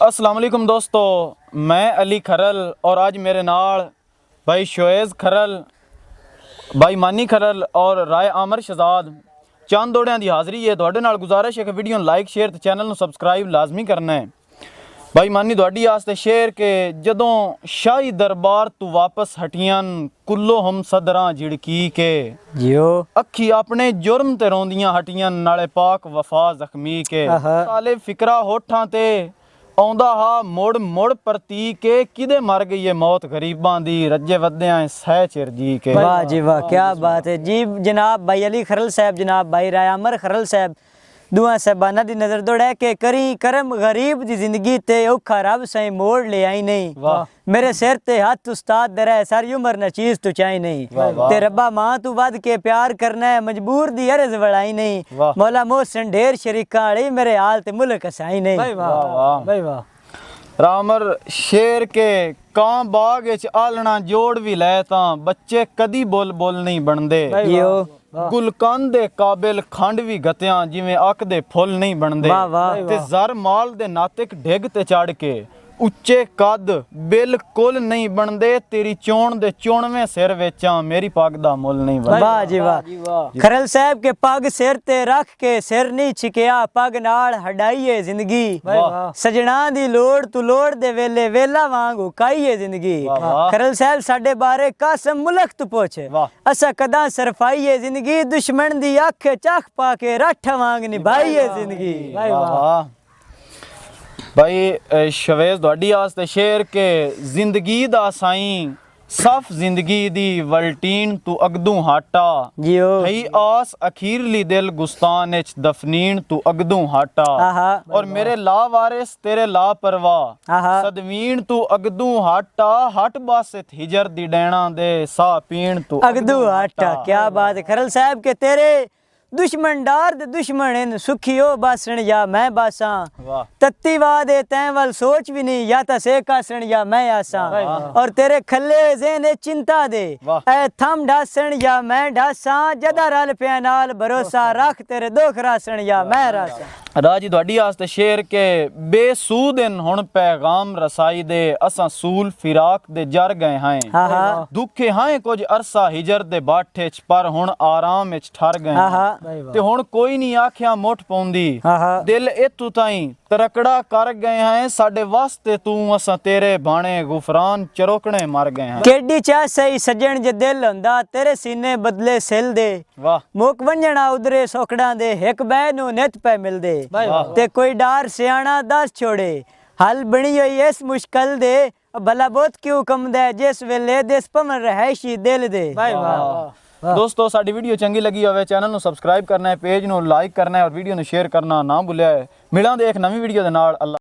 अस्सलाम वालेकुम दोस्तों, मैं अली खरल और आज मेरे नाल भाई शोएज़ खरल, भाई मानी खरल और राय आमर शहजाद चंद दौड़ियां की हाज़री है। तुहाडे नाल गुजारिश है कि वीडियो लाइक शेयर तो चैनल नूं सबसक्राइब लाजमी करना है। भाई मानी तुहाडी आस्ते शेर के जदों शाही दरबार तू वापस हटियां कुल्लो हम सदरां झिड़की के जियो अखी अपने जुर्म ते रोंदियां हटियां नाले पाक वफा जख्मी के साले फिकरा होठां ते आउंदा हा मुड़ मुड़ परती के किदे मर गई है मौत गरीबां दी रज्जे वद्दियां सह चिर जी के। वाह जी वाह, क्या बात है जी। जनाब भाई अली खरल साहब, जनाब भाई राय आमर खरल साहब दुआ साहबाना दी नजर दौड़ा के करी करम गरीब दी जिंदगी ते औखा रब सही मोड़ ले आई नहीं। मेरे सिर ते हाथ उस्ताद दरा सारी उम्र न चीज तू चाही नहीं। ते रब्बा मां तू वध के प्यार करना है मजबूर दी अर्ज वड़ाई नहीं। मौला मोहसिन ढेर शरीका अड़ी मेरे हाल ते मुल्क हसाई नहीं। भाई वाह भाई वाह। रामर शेर के कां बाग विच आलना जोड़ भी लै तां बच्चे कदी बोल बोल नहीं बनदे। गुलकंद दे काबिल खंड भी गतियां जिवें अक दे फुल नहीं बनदे। ते जर माल दे नातिक ढिग ते चढ़ के उच्चे कद बिल्कुल नहीं बनदे। तेरी चोण दे 94 सिर वेचां मेरी पग दा मुल नहीं बनदा। वाह जी वाह। खरल साहब के पग सिर ते रख के सिर नहीं छिकिया पग नाल हडाईए जिंदगी। सजना दी लोड़ तू लोड़ दे वेले वेला वांग उकाईए जिंदगी। खरल साहब साडे बारे कसम मुल्क तू पूछ असा कदा सरफाईए जिंदगी दुश्मन दी अख चख पा के रठ वांग निभाईए जिंदगी। वाह भाई शवेज़ तुहाडी आस्ते शेर के जिंदगी दा साईं सफ जिंदगी दी वल्टीन तू अगदू हाटा जियो हई आस अखीरली दिल गुस्तान इच दफनीन तू अगदू हाटा और मेरे ला वारिस तेरे ला परवाह सदवीन तू अगदू हाटा हट बासित हिजर दी डैना दे सा पीण तू अगदू हाटा। क्या बात है खरल साहब के तेरे दुश्मन डार दे दुश्मन इन सुखियो बासण या मैं बासा तत्ती वादे तैं वल सोच भी नहीं या ता से कासण या मैं आसा और तेरे खल्ले ज़हन चिंता दे ए थम ढासण या मैं ढासा जदा रल प्या नाल भरोसा रख तेरे दुख रासण या मैं रासा। राजी तुहाडी आस्ते शेर के बेसूद इन हुण पैगाम रसाई दे असां सूल फिराक दे जर गए हैं दुखे हैं कुछ अरसा हिजर दे बाठे च पर हुण आराम विच ठर गए ते हुण कोई नहीं आख्या मुठ पौंदी दिल इतू ताईं तरकड़ा कर गए हैं साडे वास्ते तू असां तेरे बाणे गुफरान चरोकणे मर गए हैं। केडी चाह सही सजण जे दिल हुंदा तेरे सीने बदले सिल दे मुक वंजणा उधरे सोकड़ा दे एक बै नू नित पे मिलदे ते कोई डार सियाणा दस छोड़े हल बनी हुई इस मुश्किल दे भला बहुत क्यों कम दे जिस वेले दिस पवन रहैशी दिल दे। दोस्तों साडी वीडियो चंगी लगी होवे चैनल नू सबसक्राइब करना है, पेज नू लाइक करना है और वीडियो नू शेयर करना ना भुलिया है। मिलांगे एक नवी वीडियो दे नाल। अल्लाह।